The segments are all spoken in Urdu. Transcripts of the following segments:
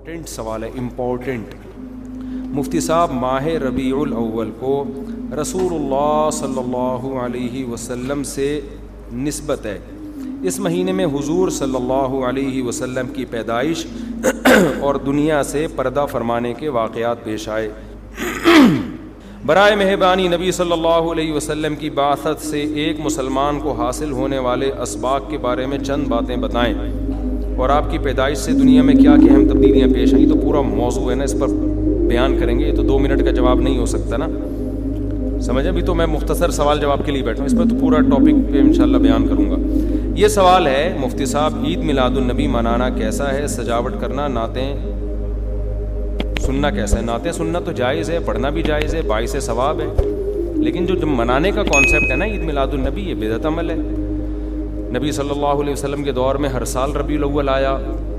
امپورٹنٹ سوال ہے، امپورٹنٹ۔ مفتی صاحب، ماہ ربیع الاول کو رسول اللہ صلی اللہ علیہ وسلم سے نسبت ہے۔ اس مہینے میں حضور صلی اللہ علیہ وسلم کی پیدائش اور دنیا سے پردہ فرمانے کے واقعات پیش آئے۔ برائے مہربانی نبی صلی اللہ علیہ وسلم کی بعثت سے ایک مسلمان کو حاصل ہونے والے اسباق کے بارے میں چند باتیں بتائیں، اور آپ کی پیدائش سے دنیا میں کیا کیا اہم تبدیلیاں پیش آئیں۔ تو پورا موضوع ہے نا، اس پر بیان کریں گے، یہ تو 2 منٹ کا جواب نہیں ہو سکتا نا، سمجھیں۔ ابھی تو میں مختصر سوال جواب کے لیے بیٹھا ہوں، اس پر تو پورا ٹاپک پہ انشاءاللہ بیان کروں گا۔ یہ سوال ہے، مفتی صاحب، عید میلاد النبی منانا کیسا ہے؟ سجاوٹ کرنا، نعتیں سننا کیسا ہے؟ نعتیں سننا تو جائز ہے، پڑھنا بھی جائز ہے، باعث ثواب ہے، لیکن جو منانے کا کانسیپٹ ہے نا عید میلاد النبی، یہ بدعت عمل ہے۔ نبی صلی اللہ علیہ وسلم کے دور میں ہر سال ربیع الاول آیا،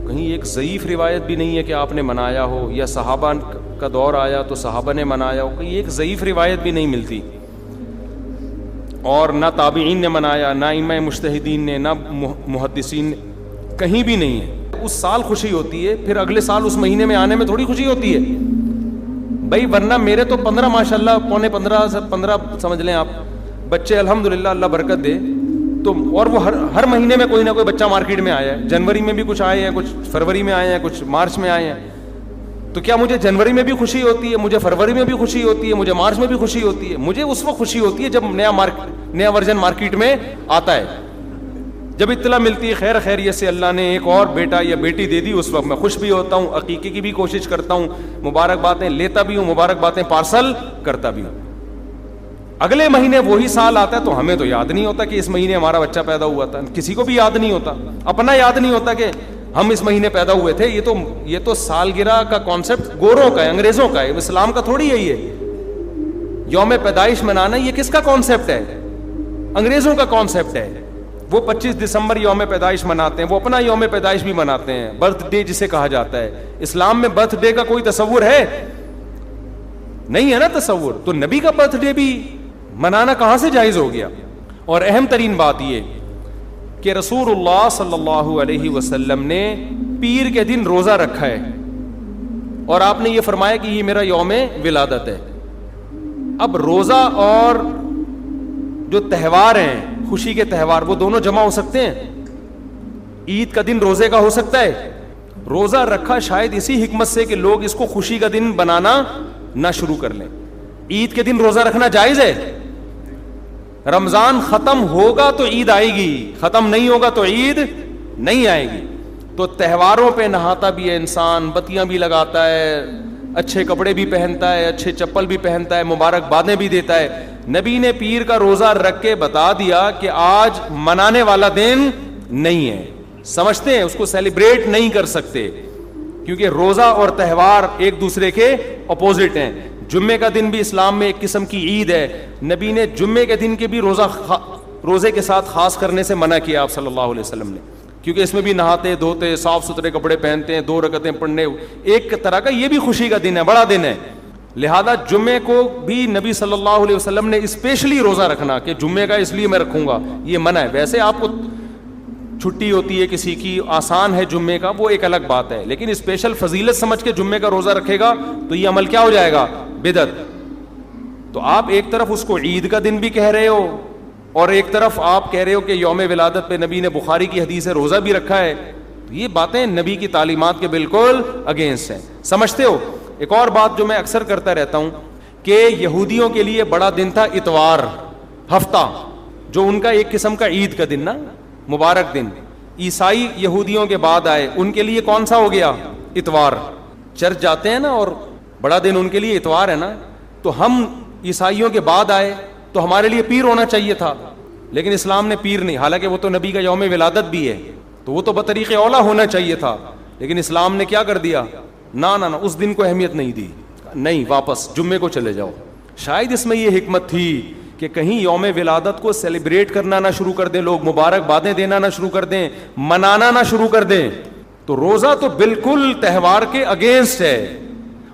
کہیں ایک ضعیف روایت بھی نہیں ہے کہ آپ نے منایا ہو، یا صحابہ کا دور آیا تو صحابہ نے منایا ہو، کہیں ایک ضعیف روایت بھی نہیں ملتی، اور نہ تابعین نے منایا، نہ ائمہ مجتہدین نے، نہ محدثین نے، کہیں بھی نہیں ہے۔ اس سال خوشی ہوتی ہے، پھر اگلے سال اس مہینے میں آنے میں تھوڑی خوشی ہوتی ہے بھائی، ورنہ میرے تو 15 ماشاءاللہ، پونے 15 سمجھ لیں آپ، بچے الحمدللہ، اللہ برکت دے، تو اور وہ ہر مہینے میں کوئی نہ کوئی بچہ مارکیٹ میں آیا ہے۔ جنوری میں بھی کچھ آئے ہیں، کچھ فروری میں آئے ہیں، کچھ مارچ میں آئے ہیں۔ تو کیا مجھے جنوری میں بھی خوشی ہوتی ہے، مجھے فروری میں بھی خوشی ہوتی ہے، مجھے مارچ میں بھی خوشی ہوتی ہے؟ مجھے اس وقت خوشی ہوتی ہے جب نیا ورژن مارکیٹ میں آتا ہے، جب اطلاع ملتی ہے خیر خیریت سے اللہ نے ایک اور بیٹا یا بیٹی دے دی، اس وقت میں خوش بھی ہوتا ہوں، عقیقے کی بھی کوشش کرتا ہوں، مبارکبادیں لیتا بھی ہوں، مبارکبادیں پارسل کرتا بھی ہوں۔ اگلے مہینے وہی سال آتا ہے تو ہمیں تو یاد نہیں ہوتا کہ اس مہینے ہمارا بچہ پیدا ہوا تھا، کسی کو بھی یاد نہیں ہوتا، اپنا یاد نہیں ہوتا کہ ہم اس مہینے پیدا ہوئے تھے۔ یہ تو سالگرہ کا کانسیپٹ گوروں کا ہے، انگریزوں کا ہے، اسلام کا تھوڑی ہے۔ یہ یوم پیدائش منانا یہ کس کا کانسیپٹ ہے؟ انگریزوں کا کانسیپٹ ہے۔ وہ 25 دسمبر یوم پیدائش مناتے ہیں، وہ اپنا یوم پیدائش بھی مناتے ہیں، برتھ ڈے جسے کہا جاتا ہے۔ اسلام میں برتھ ڈے کا کوئی تصور ہے؟ نہیں ہے نا تصور، تو نبی کا برتھ ڈے بھی منانا کہاں سے جائز ہو گیا؟ اور اہم ترین بات یہ کہ رسول اللہ صلی اللہ علیہ وسلم نے پیر کے دن روزہ رکھا ہے، اور آپ نے یہ فرمایا کہ یہ میرا یوم ولادت ہے۔ اب روزہ اور جو تہوار ہیں، خوشی کے تہوار، وہ دونوں جمع ہو سکتے ہیں؟ عید کا دن روزے کا ہو سکتا ہے؟ روزہ رکھا شاید اسی حکمت سے کہ لوگ اس کو خوشی کا دن بنانا نہ شروع کر لیں۔ عید کے دن روزہ رکھنا جائز ہے؟ رمضان ختم ہوگا تو عید آئے گی، ختم نہیں ہوگا تو عید نہیں آئے گی۔ تو تہواروں پہ نہاتا بھی ہے انسان، بتیاں بھی لگاتا ہے، اچھے کپڑے بھی پہنتا ہے، اچھے چپل بھی پہنتا ہے، مبارکبادیں بھی دیتا ہے۔ نبی نے پیر کا روزہ رکھ کے بتا دیا کہ آج منانے والا دن نہیں ہے، سمجھتے ہیں، اس کو سیلیبریٹ نہیں کر سکتے، کیونکہ روزہ اور تہوار ایک دوسرے کے اپوزٹ ہیں۔ جمعے کا دن بھی اسلام میں ایک قسم کی عید ہے، نبی نے جمعے کے دن کے بھی روزے کے ساتھ خاص کرنے سے منع کیا آپ صلی اللہ علیہ وسلم نے، کیونکہ اس میں بھی نہاتے دھوتے، صاف ستھرے کپڑے پہنتے ہیں، 2 رکعتیں پڑھنے، ایک طرح کا یہ بھی خوشی کا دن ہے، بڑا دن ہے۔ لہذا جمعے کو بھی نبی صلی اللہ علیہ وسلم نے اسپیشلی روزہ رکھنا کہ جمعے کا اس لیے میں رکھوں گا، یہ منع ہے۔ ویسے آپ کو چھٹی ہوتی ہے کسی کی، آسان ہے جمعے کا، وہ ایک الگ بات ہے، لیکن اسپیشل فضیلت سمجھ کے جمعے کا روزہ رکھے گا تو یہ عمل کیا ہو جائے گا؟ بدعت۔ تو آپ ایک طرف اس کو عید کا دن بھی کہہ رہے ہو، اور ایک طرف آپ کہہ رہے ہو کہ یوم ولادت پہ نبی نے بخاری کی حدیث ہے روزہ بھی رکھا ہے، تو یہ باتیں نبی کی تعلیمات کے بالکل اگینسٹ ہیں، سمجھتے ہو؟ ایک اور بات جو میں اکثر کرتا رہتا ہوں کہ یہودیوں کے لیے بڑا دن تھا اتوار، ہفتہ، جو ان کا ایک قسم کا عید کا دن نا، مبارک دن۔ عیسائی یہودیوں کے بعد آئے، ان کے لیے کون سا ہو گیا؟ اتوار۔ چرچ جاتے ہیں نا، اور بڑا دن ان کے لیے اتوار ہے نا، تو ہم عیسائیوں کے بعد آئے تو ہمارے لیے پیر ہونا چاہیے تھا، لیکن اسلام نے پیر نہیں، حالانکہ وہ تو نبی کا یوم ولادت بھی ہے، تو وہ تو بطریق اولا ہونا چاہیے تھا، لیکن اسلام نے کیا کر دیا؟ نہ اس دن کو اہمیت نہیں دی، نہیں، واپس جمعے کو چلے جاؤ۔ شاید اس میں یہ حکمت تھی کہ کہیں یوم ولادت کو سیلیبریٹ کرنا نہ شروع کر دیں لوگ، مبارکبادیں دینا نہ شروع کر دیں، منانا نہ شروع کر دیں۔ تو روزہ تو بالکل تہوار کے اگینسٹ ہے،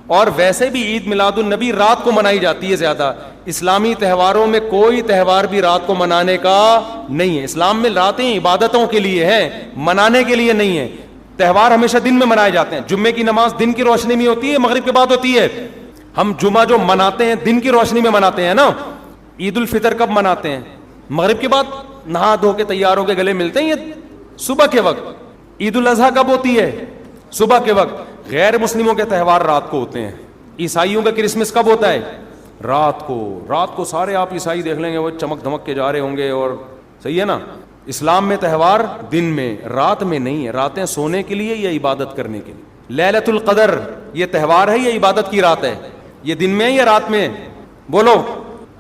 اور ویسے بھی عید میلاد النبی رات کو منائی جاتی ہے زیادہ۔ اسلامی تہواروں میں کوئی تہوار بھی رات کو منانے کا نہیں ہے، اسلام میں راتیں عبادتوں کے لیے ہیں، منانے کے لیے نہیں ہے۔ تہوار ہمیشہ دن میں منائے جاتے ہیں. جمعے کی نماز دن کی روشنی میں ہوتی ہے, مغرب کے بعد ہوتی ہے. ہم جمعہ جو مناتے ہیں دن کی روشنی میں مناتے ہیں نا. عید الفطر کب مناتے ہیں؟ مغرب کے بعد نہا دھو کے تیار ہو کے گلے ملتے ہیں, یہ صبح کے وقت. عید الاضحیٰ کب ہوتی ہے؟ صبح کے وقت. غیر مسلموں کے تہوار رات کو ہوتے ہیں. عیسائیوں کا کرسمس کب ہوتا ہے؟ رات کو. رات کو سارے آپ عیسائی دیکھ لیں گے وہ چمک دھمک کے جا رہے ہوں گے, اور صحیح ہے نا. اسلام میں تہوار دن میں, رات میں نہیں ہے. راتیں سونے کے لیے یا عبادت کرنے کے لیے. لیلۃ القدر یہ تہوار ہے یا عبادت کی رات ہے؟ یہ دن میں ہے یا رات میں؟ بولو.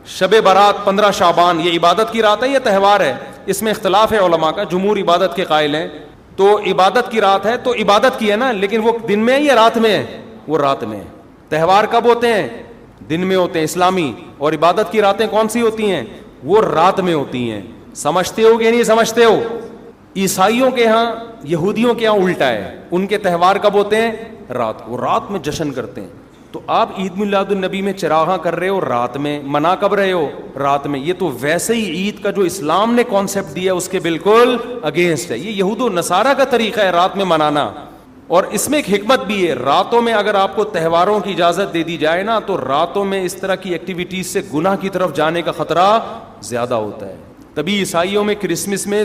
شب برات 15 شعبان یہ عبادت کی رات ہے یا تہوار ہے؟ اس میں اختلاف ہے علماء کا. جمہور عبادت کے قائل ہیں, تو عبادت کی رات ہے تو عبادت کی ہے نا, لیکن وہ دن میں ہے یا رات میں ہے؟ وہ رات میں ہے. تہوار کب ہوتے ہیں؟ دن میں ہوتے ہیں اسلامی. اور عبادت کی راتیں کون سی ہوتی ہیں؟ وہ رات میں ہوتی ہیں. سمجھتے ہو کہ نہیں سمجھتے ہو؟ عیسائیوں کے ہاں, یہودیوں کے ہاں الٹا ہے. ان کے تہوار کب ہوتے ہیں؟ رات کو. رات میں جشن کرتے ہیں. تو آپ عید میلاد النبی میں چراغاں کر رہے ہو رات میں, منا کب رہے ہو؟ رات میں. یہ تو ویسے ہی عید کا جو اسلام نے کانسیپٹ دیا اس کے بالکل اگینسٹ ہے. یہ یہود و نصارہ کا طریقہ ہے رات میں منانا. اور اس میں ایک حکمت بھی ہے. راتوں میں اگر آپ کو تہواروں کی اجازت دے دی جائے نا, تو راتوں میں اس طرح کی ایکٹیویٹیز سے گناہ کی طرف جانے کا خطرہ زیادہ ہوتا ہے. تبھی عیسائیوں میں کرسمس میں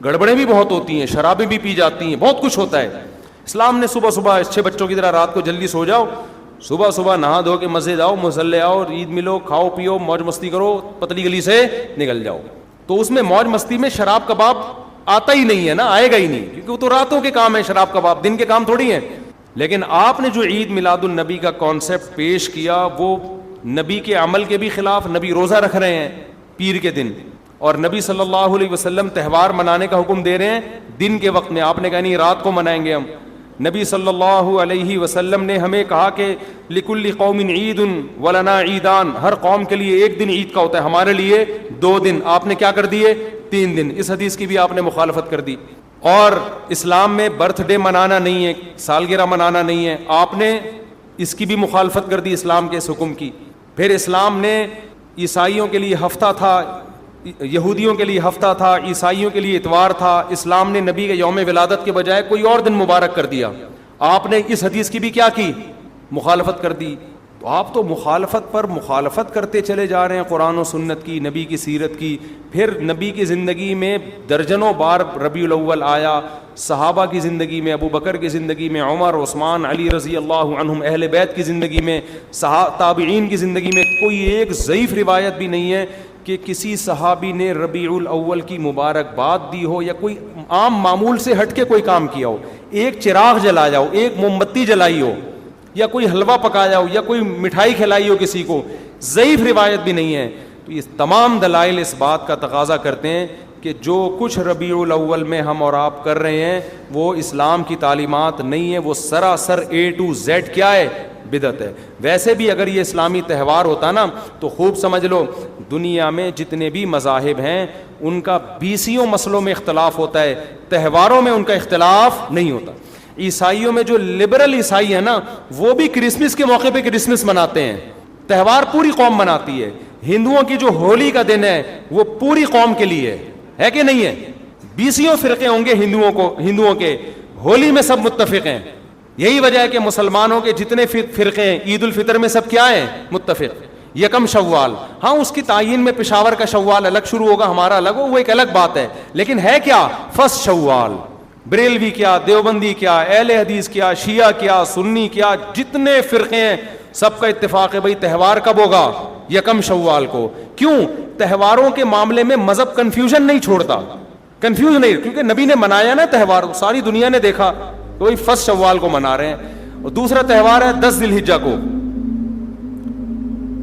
گڑبڑیں بھی بہت ہوتی ہیں, شرابیں بھی پی جاتی ہیں, بہت کچھ ہوتا ہے. اسلام نے صبح صبح اچھے بچوں کی طرح رات کو جلدی سو جاؤ, صبح صبح نہا دھو کے مسجد آؤ, مصلی آؤ, عید ملو, کھاؤ پیو, موج مستی کرو, پتلی گلی سے نکل جاؤ. تو اس میں موج مستی میں شراب کباب آتا ہی نہیں ہے نا, آئے گا ہی نہیں, کیونکہ وہ تو راتوں کے کام ہے شراب کباب, دن کے کام تھوڑی ہیں. لیکن آپ نے جو عید میلاد النبی کا کانسیپٹ پیش کیا وہ نبی کے عمل کے بھی خلاف. نبی روزہ رکھ رہے ہیں پیر کے دن, اور نبی صلی اللہ علیہ وسلم تہوار منانے کا حکم دے رہے ہیں دن کے وقت میں. آپ نے کہا نہیں رات کو منائیں گے ہم. نبی صلی اللہ علیہ وسلم نے ہمیں کہا کہ لکل قوم عید ولنا عیدان, ہر قوم کے لیے ایک دن عید کا ہوتا ہے, ہمارے لیے 2 دن. آپ نے کیا کر دیے؟ 3 دن. اس حدیث کی بھی آپ نے مخالفت کر دی. اور اسلام میں برتھ ڈے منانا نہیں ہے, سالگرہ منانا نہیں ہے, آپ نے اس کی بھی مخالفت کر دی اسلام کے اس حکم کی. پھر اسلام نے عیسائیوں کے لیے ہفتہ تھا, یہودیوں کے لیے ہفتہ تھا, عیسائیوں کے لیے اتوار تھا. اسلام نے نبی کے یوم ولادت کے بجائے کوئی اور دن مبارک کر دیا. آپ نے اس حدیث کی بھی کیا کی؟ مخالفت کر دی. تو آپ تو مخالفت پر مخالفت کرتے چلے جا رہے ہیں قرآن و سنت کی, نبی کی سیرت کی. پھر نبی کی زندگی میں درجنوں بار ربیع الاول آیا, صحابہ کی زندگی میں, ابو بکر کی زندگی میں, عمر, عثمان, علی رضی اللہ عنہم, اہل بیت کی زندگی میں, تابعین کی زندگی میں کوئی ایک ضعیف روایت بھی نہیں ہے کہ کسی صحابی نے ربیع الاول کی مبارکباد دی ہو یا کوئی عام معمول سے ہٹ کے کوئی کام کیا ہو. ایک چراغ جلایا ہو, ایک موم بتی جلائی ہو, یا کوئی حلوہ پکایا ہو, یا کوئی مٹھائی کھلائی ہو کسی کو, ضعیف روایت بھی نہیں ہے. تو یہ تمام دلائل اس بات کا تقاضا کرتے ہیں کہ جو کچھ ربیع الاول میں ہم اور آپ کر رہے ہیں وہ اسلام کی تعلیمات نہیں ہے, وہ سراسر A to Z کیا ہے؟ بدعت ہے. ویسے بھی اگر یہ اسلامی تہوار ہوتا نا تو خوب سمجھ لو دنیا میں جتنے بھی مذاہب ہیں ان کا 20 مسئلوں میں اختلاف ہوتا ہے, تہواروں میں ان کا اختلاف نہیں ہوتا. عیسائیوں میں جو لبرل عیسائی ہیں نا وہ بھی کرسمس کے موقع پہ کرسمس مناتے ہیں, تہوار پوری قوم مناتی ہے. ہندوؤں کی جو ہولی کا دن ہے وہ پوری قوم کے لیے ہے کہ نہیں ہے؟ 20 فرقے ہوں گے ہندوؤں کے, ہولی میں سب متفق ہیں. یہی وجہ ہے کہ مسلمانوں کے جتنے فرقے ہیں عید الفطر میں سب کیا ہیں؟ متفق. یکم شوال, ہاں اس کی تعین میں پشاور کا شوال الگ شروع ہوگا, ہمارا الگ ہو, وہ ایک الگ بات ہے, لیکن ہے کیا؟ فرسٹ شوال. بریلوی کیا, دیوبندی کیا, اہل حدیث کیا, شیعہ کیا, سنی کیا, جتنے فرقے ہیں سب کا اتفاق ہے بھائی تہوار کب ہوگا؟ یکم شوال کو. کیوں؟ تہواروں کے معاملے میں مذہب کنفیوژن نہیں چھوڑتا, کنفیوز نہیں, کیونکہ نبی نے منایا نا تہوار, ساری دنیا نے دیکھا, تو وہی فرسٹ شوال کو منا رہے ہیں. اور دوسرا تہوار ہے 10 ذی الحجہ کو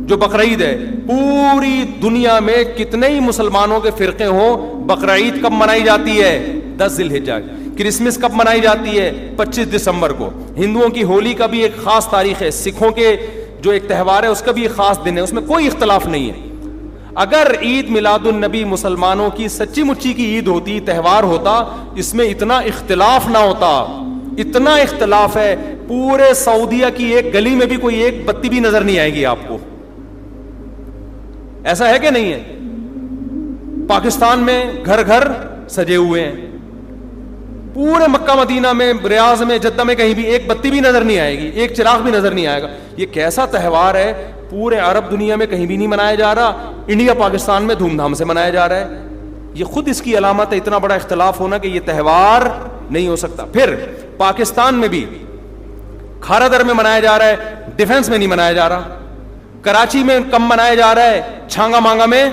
جو بقرعید ہے. پوری دنیا میں کتنے ہی مسلمانوں کے فرقے ہوں, بقرعید کب منائی جاتی ہے؟ 10 ذی الحجہ. کرسمس کب منائی جاتی ہے؟ 25 دسمبر کو. ہندوؤں کی ہولی کا بھی ایک خاص تاریخ ہے, سکھوں کے جو ایک تہوار ہے اس کا بھی ایک خاص دن ہے, اس میں کوئی اختلاف نہیں ہے. اگر عید میلاد النبی مسلمانوں کی سچی مچی کی عید ہوتی, تہوار ہوتا, اس میں اتنا اختلاف نہ ہوتا. اتنا اختلاف ہے, پورے سعودیہ کی ایک گلی میں بھی کوئی ایک بتی بھی نظر نہیں آئے گی آپ کو. ایسا ہے کہ نہیں ہے؟ پاکستان میں گھر گھر سجے ہوئے ہیں, پورے مکہ مدینہ میں، ریاض میں، جدہ میں کہیں بھی ایک بتی بھی نظر نہیں آئے گی، ایک چراغ بھی نظر نہیں آئے گا. یہ کیسا تہوار ہے؟ پورے عرب دنیا میں کہیں بھی نہیں منایا جا رہا، انڈیا پاکستان میں دھوم دھام سے منایا جا رہا ہے. یہ خود اس کی علامت ہے، اتنا بڑا اختلاف ہونا کہ یہ تہوار نہیں ہو سکتا. پھر پاکستان میں بھی کھارا در میں منایا جا رہا ہے، ڈیفنس میں نہیں منایا جا رہا. کراچی میں کم منایا جا رہا ہے، چھانگا مانگا میں،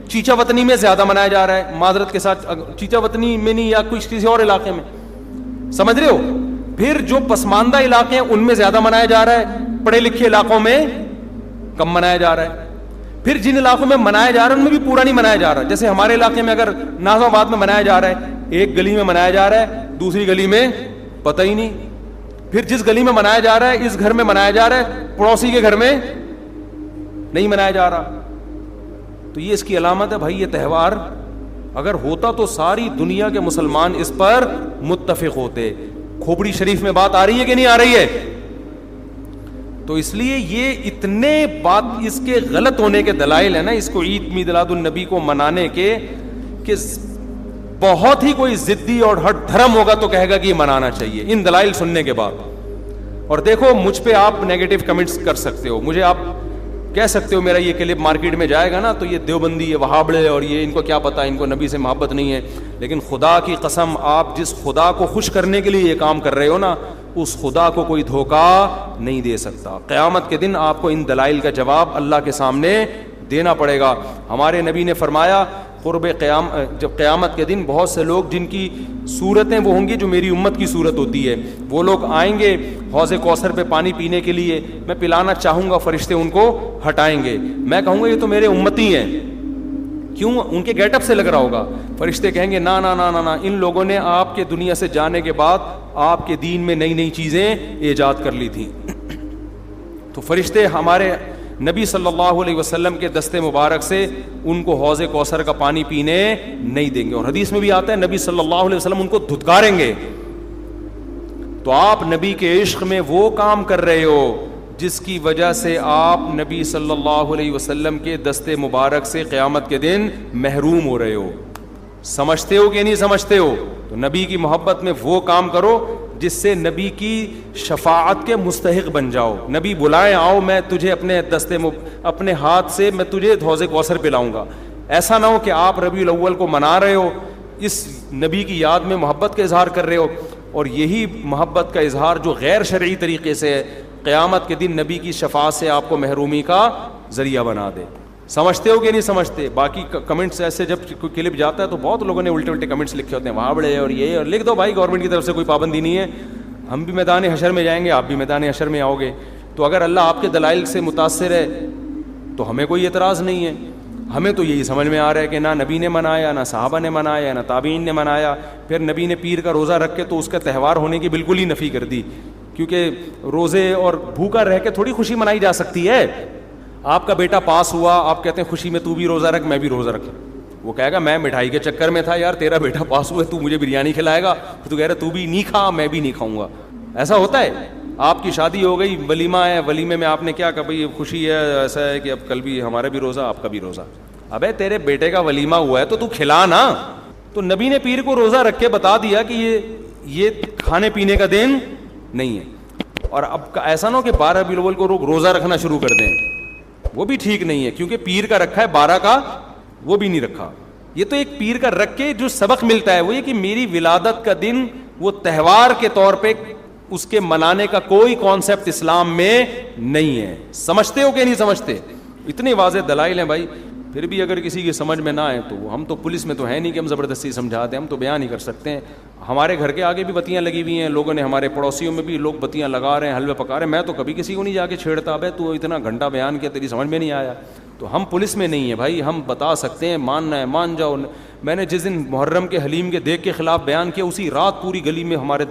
چیچا وطنی میں زیادہ منایا جا رہا ہے. معذرت کے ساتھ، چیچا وطنی میں نہیں، یا کسی اور علاقے میں، سمجھ رہے ہو. پھر جو پسماندہ علاقے ہیں ان میں زیادہ منایا جا رہا ہے، پڑھے لکھے علاقوں میں کم منایا جا رہا ہے. پھر جن علاقوں میں منایا جا رہا ہے ان میں بھی پورا نہیں منایا جا رہا. جیسے ہمارے علاقے میں اگر ناظم آباد میں منایا جا رہا ہے، ایک گلی میں منایا جا رہا ہے، دوسری گلی میں پتہ ہی نہیں. پھر جس گلی میں منایا جا رہا ہے، اس گھر میں منایا جا رہا ہے، پڑوسی کے گھر میں نہیں منایا جا رہا. تو یہ اس کی علامت ہے. بھائی یہ تہوار اگر ہوتا تو ساری دنیا کے مسلمان اس پر متفق ہوتے. کھوپڑی شریف میں بات آ رہی ہے کہ نہیں آ رہی ہے؟ تو اس لیے یہ اتنے بات اس کے غلط ہونے کے دلائل ہیں نا، اس کو عید میلاد النبی کو منانے کے، کہ بہت ہی کوئی ضدی اور ہٹ دھرم ہوگا تو کہے گا کہ یہ منانا چاہیے ان دلائل سننے کے بعد. اور دیکھو مجھ پہ آپ نیگیٹو کمنٹس کر سکتے ہو، مجھے آپ کہہ سکتے ہو میرا یہ کلپ مارکیٹ میں جائے گا نا تو یہ دیوبندی، یہ وہابڑے، اور یہ ان کو کیا پتا، ان کو نبی سے محبت نہیں ہے. لیکن خدا کی قسم، آپ جس خدا کو خوش کرنے کے لیے یہ کام کر رہے ہو نا، اس خدا کو کوئی دھوکہ نہیں دے سکتا. قیامت کے دن آپ کو ان دلائل کا جواب اللہ کے سامنے دینا پڑے گا. ہمارے نبی نے فرمایا جب قیامت کے دن بہت سے لوگ جن کی صورتیں وہ ہوں گی جو میری امت کی صورت ہوتی ہے، وہ لوگ آئیں گے حوض کوثر پہ پانی پینے کے لیے. میں پلانا چاہوں گا، فرشتے ان کو ہٹائیں گے. میں کہوں گا یہ تو میرے امتی ہیں. کیوں؟ ان کے گیٹ اپ سے لگ رہا ہوگا. فرشتے کہیں گے نا نا نا نا نا، ان لوگوں نے آپ کے دنیا سے جانے کے بعد آپ کے دین میں نئی نئی چیزیں ایجاد کر لی تھیں. تو فرشتے ہمارے نبی صلی اللہ علیہ وسلم کے دستے مبارک سے ان کو حوض کوثر کا پانی پینے نہیں دیں گے. اور حدیث میں بھی آتا ہے نبی صلی اللہ علیہ وسلم ان کو دھتکاریں گے. تو آپ نبی کے عشق میں وہ کام کر رہے ہو جس کی وجہ سے آپ نبی صلی اللہ علیہ وسلم کے دستے مبارک سے قیامت کے دن محروم ہو رہے ہو. سمجھتے ہو کہ نہیں سمجھتے ہو؟ تو نبی کی محبت میں وہ کام کرو جس سے نبی کی شفاعت کے مستحق بن جاؤ. نبی بلائیں، آؤ میں تجھے اپنے ہاتھ سے میں تجھے حوض کوثر پلاؤں گا. ایسا نہ ہو کہ آپ ربیع الاول کو منا رہے ہو، اس نبی کی یاد میں محبت کا اظہار کر رہے ہو، اور یہی محبت کا اظہار جو غیر شرعی طریقے سے ہے، قیامت کے دن نبی کی شفاعت سے آپ کو محرومی کا ذریعہ بنا دے. سمجھتے ہو کہ نہیں سمجھتے؟ باقی کمنٹس ایسے جب کوئی کلپ جاتا ہے تو بہت لوگوں نے الٹے کمنٹس لکھے ہوتے ہیں، وہاں بڑے اور یہ، اور لکھ دو بھائی گورنمنٹ کی طرف سے کوئی پابندی نہیں ہے. ہم بھی میدان حشر میں جائیں گے، آپ بھی میدان حشر میں آؤ گے. تو اگر اللہ آپ کے دلائل سے متاثر ہے تو ہمیں کوئی اعتراض نہیں ہے. ہمیں تو یہی سمجھ میں آ رہا ہے کہ نہ نبی نے منایا، نہ صحابہ نے منایا، نہ تابعین نے منایا. پھر نبی نے پیر کا روزہ رکھ کے تو اس کا تہوار ہونے کی بالکل ہی نفی کر دی، کیونکہ روزے اور بھوکا رہ کے تھوڑی خوشی منائی جا سکتی ہے. آپ کا بیٹا پاس ہوا، آپ کہتے ہیں خوشی میں تو بھی روزہ رکھ، میں بھی روزہ رکھ. وہ کہے گا میں مٹھائی کے چکر میں تھا یار، تیرا بیٹا پاس ہوا ہے، تو مجھے بریانی کھلائے گا، تو کہہ رہا تو بھی نہیں کھا، میں بھی نہیں کھاؤں گا. ایسا ہوتا ہے. آپ کی شادی ہو گئی، ولیمہ ہے، ولیمے میں آپ نے کیا کہا بھائی خوشی ہے، ایسا ہے کہ اب کل بھی ہمارا بھی روزہ، آپ کا بھی روزہ. ابے تیرے بیٹے کا ولیمہ ہوا ہے تو کھلا نا. تو نبی نے پیر کو روزہ رکھ کے بتا دیا کہ یہ کھانے پینے کا دن نہیں ہے. اور اب ایسا نہ ہو کہ 12 ربیع الاول کو روزہ رکھنا شروع کر دیں، وہ بھی ٹھیک نہیں ہے، کیونکہ پیر کا رکھا ہے، 12 کا وہ بھی نہیں رکھا. یہ تو ایک پیر کا رکھ کے جو سبق ملتا ہے وہ یہ کہ میری ولادت کا دن وہ تہوار کے طور پہ اس کے منانے کا کوئی کانسیپٹ اسلام میں نہیں ہے. سمجھتے ہو کہ نہیں سمجھتے؟ اتنے واضح دلائل ہیں بھائی. پھر بھی اگر کسی کی سمجھ میں نہ آئے تو ہم تو پولیس میں تو ہے نہیں کہ ہم زبردستی سمجھا دیں، ہم تو بیان ہی کر سکتے ہیں. ہمارے گھر کے آگے بھی بتیاں لگی ہوئی ہیں، لوگوں نے، ہمارے پڑوسیوں میں بھی لوگ بتیاں لگا رہے ہیں، حلوے پکا رہے ہیں. میں تو کبھی کسی کو نہیں جا کے چھیڑتا، بھائی تو اتنا گھنٹہ بیان کیا، تیری سمجھ میں نہیں آیا. تو ہم پولیس میں نہیں ہیں بھائی، ہم بتا سکتے ہیں، ماننا ہے مان جاؤ. میں نے جس دن محرم کے حلیم کے دیگ کے خلاف بیان کیا، اسی رات پوری گلی میں ہمارے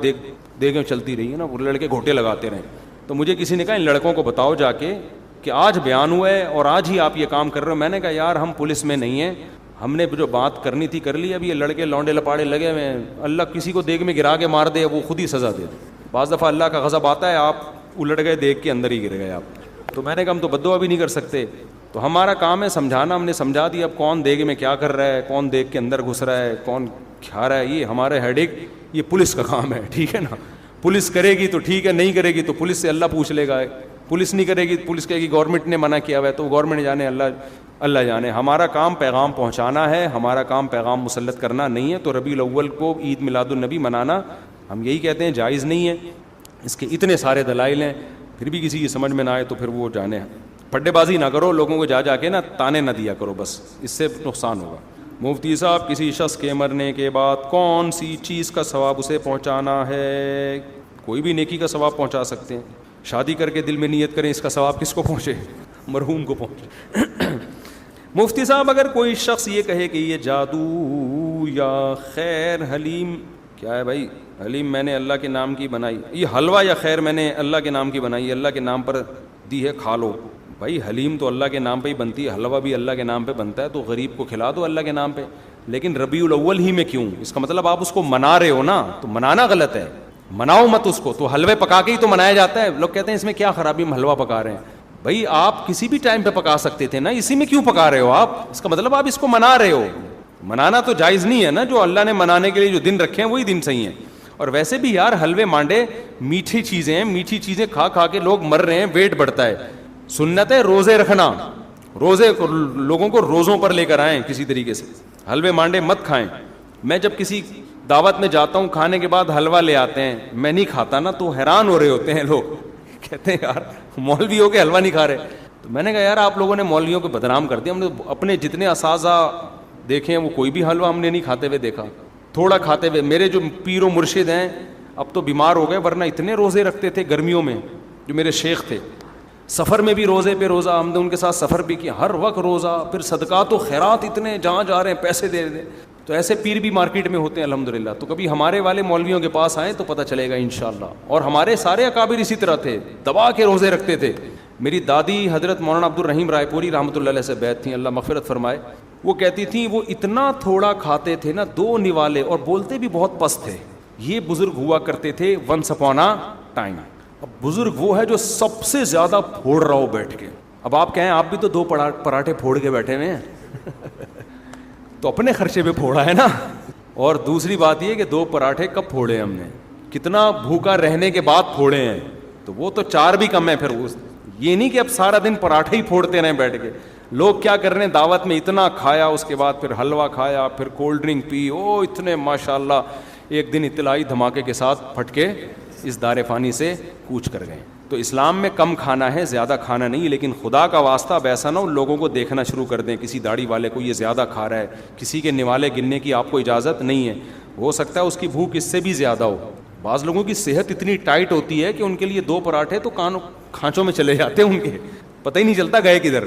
دیگیں چلتی رہی ہیں نا، وہ لڑکے گھوٹے لگاتے رہے. تو مجھے کسی نے کہا ان لڑکوں کو بتاؤ جا کے کہ آج بیان ہوا ہے اور آج ہی آپ یہ کام کر رہے ہو. میں نے کہا یار ہم پولیس میں نہیں ہیں، ہم نے جو بات کرنی تھی کر لی. اب یہ لڑکے لونڈے لپاڑے لگے ہوئے ہیں، اللہ کسی کو دیگ میں گرا کے مار دے وہ خود ہی سزا دے دے. بعض دفعہ اللہ کا غضب آتا ہے، آپ الٹ گئے دیگ کے اندر ہی گر گئے آپ. تو میں نے کہا ہم تو بد دعا بھی نہیں کر سکتے. تو ہمارا کام ہے سمجھانا, ہم نے سمجھا دیا. اب کون دیگ میں کیا کر رہا ہے, کون دیگ کے اندر گھس رہا ہے, کون کھا رہا ہے, یہ ہمارا ہیڈ ایک, یہ پولیس کا کام ہے, ٹھیک ہے نا. پولیس کرے گی تو ٹھیک ہے, نہیں کرے گی تو پولیس سے اللہ پوچھ لے گا. پولیس نہیں کرے گی, پولیس کہے گی گورنمنٹ نے منع کیا ہوا ہے, تو گورنمنٹ جانے, اللہ جانے. ہمارا کام پیغام پہنچانا ہے, ہمارا کام پیغام مسلط کرنا نہیں ہے. تو ربیع الاول کو عید میلاد النبی منانا ہم یہی کہتے ہیں جائز نہیں ہے. اس کے اتنے سارے دلائل ہیں, پھر بھی کسی کی سمجھ میں نہ آئے تو پھر وہ جانے. پڈے بازی نہ کرو, لوگوں کو جا کے نا تانے نہ دیا کرو, بس اس سے نقصان ہوگا. مفتی صاحب, کسی شخص کے مرنے کے بعد کون سی چیز کا ثواب اسے پہنچانا ہے؟ کوئی بھی نیکی کا ثواب پہنچا سکتے ہیں. شادی کر کے دل میں نیت کریں, اس کا ثواب کس کو پہنچے؟ مرحوم کو پہنچے. مفتی صاحب, اگر کوئی شخص یہ کہے کہ یہ جادو یا خیر حلیم, کیا ہے بھائی حلیم میں نے اللہ کے نام کی بنائی, یہ حلوہ یا خیر میں نے اللہ کے نام کی بنائی, اللہ کے نام پر دی ہے, کھا لو. بھائی حلیم تو اللہ کے نام پہ ہی بنتی ہے, حلوہ بھی اللہ کے نام پہ بنتا ہے, تو غریب کو کھلا دو اللہ کے نام پہ. لیکن ربیع الاول ہی میں کیوں؟ اس کا مطلب آپ اس کو منا رہے ہو نا, تو منانا غلط ہے, مناؤ مت اس کو. تو حلوے پکا کے ہی تو منایا جاتا ہے. لوگ کہتے ہیں اس میں کیا خرابی, ہم حلوہ پکا رہے ہیں. بھائی آپ کسی بھی ٹائم پہ پکا سکتے تھے نا, اسی میں کیوں پکا رہے ہو آپ؟ اس کا مطلب آپ اس کو منا رہے ہو. منانا تو جائز نہیں ہے نا, جو اللہ نے منانے کے لیے جو دن رکھے ہیں وہی دن صحیح ہیں. اور ویسے بھی یار حلوے مانڈے میٹھی چیزیں ہیں, میٹھی چیزیں کھا کھا کے لوگ مر رہے ہیں, ویٹ بڑھتا ہے. سنت ہے روزے رکھنا, روزے لوگوں کو روزوں پر لے کر آئیں کسی طریقے سے. حلوے مانڈے مت کھائیں. میں جب کسی دعوت میں جاتا ہوں, کھانے کے بعد حلوہ لے آتے ہیں, میں نہیں کھاتا نا, تو حیران ہو رہے ہوتے ہیں لوگ, کہتے ہیں یار مولوی ہو کے حلوہ نہیں کھا رہے. تو میں نے کہا یار آپ لوگوں نے مولویوں کو بدنام کر دیا. ہم نے اپنے جتنے اساتذہ دیکھے ہیں وہ کوئی بھی حلوہ ہم نے نہیں کھاتے ہوئے دیکھا, تھوڑا کھاتے ہوئے. میرے جو پیر و مرشد ہیں اب تو بیمار ہو گئے, ورنہ اتنے روزے رکھتے تھے گرمیوں میں. جو میرے شیخ تھے, سفر میں بھی روزے پہ روزہ, ہم نے ان کے ساتھ سفر بھی کیا, ہر وقت روزہ. پھر صدقات و خیرات اتنے, جہاں جا رہے ہیں پیسے دے دیں. تو ایسے پیر بھی مارکیٹ میں ہوتے ہیں الحمدللہ. تو کبھی ہمارے والے مولویوں کے پاس آئیں تو پتہ چلے گا انشاءاللہ. اور ہمارے سارے اکابر اسی طرح تھے, دبا کے روزے رکھتے تھے. میری دادی حضرت مولانا عبد الرحیم رائے پوری رحمۃ اللہ علیہ سے بیعت تھیں, اللہ مغفرت فرمائے. وہ کہتی تھیں وہ اتنا تھوڑا کھاتے تھے نا, 2 نوالے, اور بولتے بھی بہت پست تھے. یہ بزرگ ہوا کرتے تھے ونس اپون اے ٹائم. اب بزرگ وہ ہے جو سب سے زیادہ پھوڑ رہا ہو بیٹھ کے. اب آپ کہیں آپ بھی تو 2 پراٹھے پھوڑ کے بیٹھے ہوئے ہیں تو اپنے خرچے پہ پھوڑا ہے نا. اور دوسری بات یہ کہ 2 پراٹھے کب پھوڑے ہم نے, کتنا بھوکا رہنے کے بعد پھوڑے ہیں, تو وہ تو 4 بھی کم ہے. پھر یہ نہیں کہ اب سارا دن پراٹھے ہی پھوڑتے رہیں بیٹھ کے. لوگ کیا کر رہے ہیں, دعوت میں اتنا کھایا, اس کے بعد پھر حلوہ کھایا, پھر کولڈ ڈرنک پی, او اتنے ماشاءاللہ ایک دن اطلاعی دھماکے کے ساتھ پھٹ کے اس دار فانی سے کوچ کر گئے. تو اسلام میں کم کھانا ہے, زیادہ کھانا نہیں. لیکن خدا کا واسطہ اب ایسا نہ ہو لوگوں کو دیکھنا شروع کر دیں, کسی داڑھی والے کو یہ زیادہ کھا رہا ہے, کسی کے نوالے گننے کی آپ کو اجازت نہیں ہے. ہو سکتا ہے اس کی بھوک اس سے بھی زیادہ ہو. بعض لوگوں کی صحت اتنی ٹائٹ ہوتی ہے کہ ان کے لیے 2 پراٹھے تو کھانچوں میں چلے جاتے ہیں, ان کے پتہ ہی نہیں چلتا گئے کدھر.